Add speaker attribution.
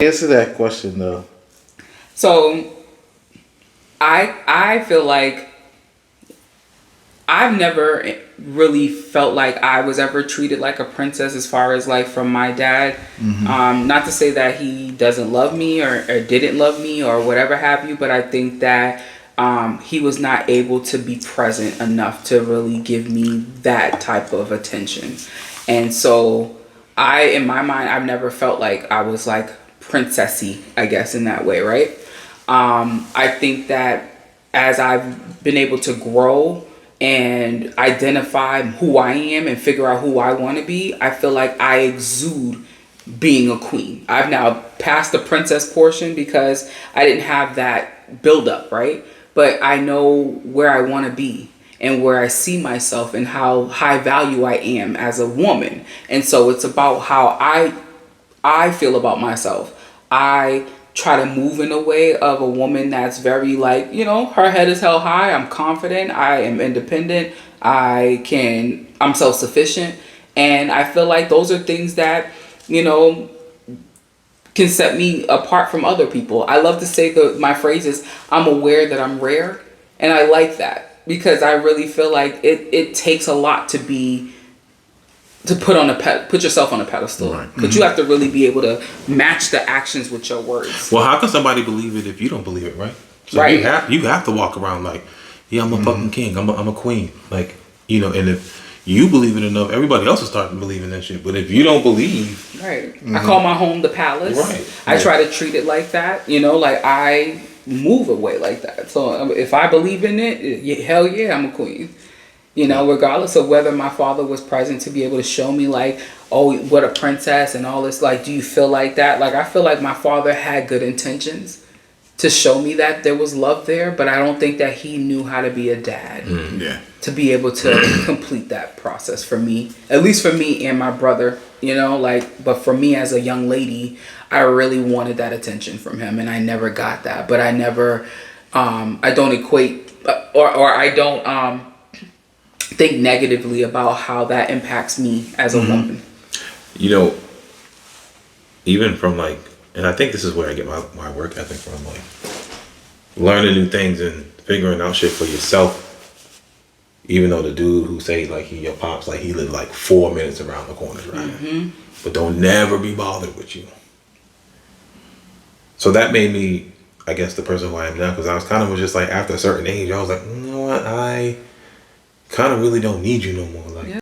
Speaker 1: Answer that question though.
Speaker 2: So I feel like I've never really felt like I was ever treated like a princess as far as like from my dad. Not to say that he doesn't love me or didn't love me or whatever have you, but I think that he was not able to be present enough to really give me that type of attention. And so in my mind, I've never felt like I was like princessy, I guess, in that way, right? I think that as I've been able to grow and identify who I am and figure out who I want to be, I feel like I exude being a queen. I've now passed the princess portion because I didn't have that buildup, right? But I know where I want to be and where I see myself and how high value I am as a woman. And so it's about how I feel about myself. I try to move in a way of a woman that's very like, her head is held high. I'm confident. I am independent. I'm self-sufficient. And I feel like those are things that, can set me apart from other people. I love to say my phrase is, I'm aware that I'm rare. And I like that because I really feel like it takes a lot to put yourself on a pedestal.
Speaker 3: Right.
Speaker 2: But you have to really be able to match the actions with your words.
Speaker 3: Well, how can somebody believe it if you don't believe it, right? So
Speaker 2: Right.
Speaker 3: you have to walk around like, yeah, I'm a fucking king. I'm a queen. Like, and if you believe it enough, everybody else will start believing that shit. But if you don't believe,
Speaker 2: Right. I call my home the palace.
Speaker 3: Right.
Speaker 2: I try to treat it like that. Like I move away like that. So if I believe in it, hell yeah, I'm a queen. Regardless of whether my father was present to be able to show me like, oh, what a princess and all this. Like, do you feel like that? Like, I feel like my father had good intentions to show me that there was love there, but I don't think that he knew how to be a dad to be able to complete that process for me, at least for me and my brother, but for me as a young lady, I really wanted that attention from him and I never got that, but I never, I don't equate or I don't, think negatively about how that impacts me as a woman.
Speaker 3: even from like, and I think this is where I get my work ethic from, like learning new things and figuring out shit for yourself. Even though the dude who say like he your pops, like he lived like 4 minutes around the corner, right? But don't never be bothered with you. So that made me, I guess, the person who I am now, because I was kind of just like, after a certain age, I was like, you know what, I kind of really don't need you no more. Like,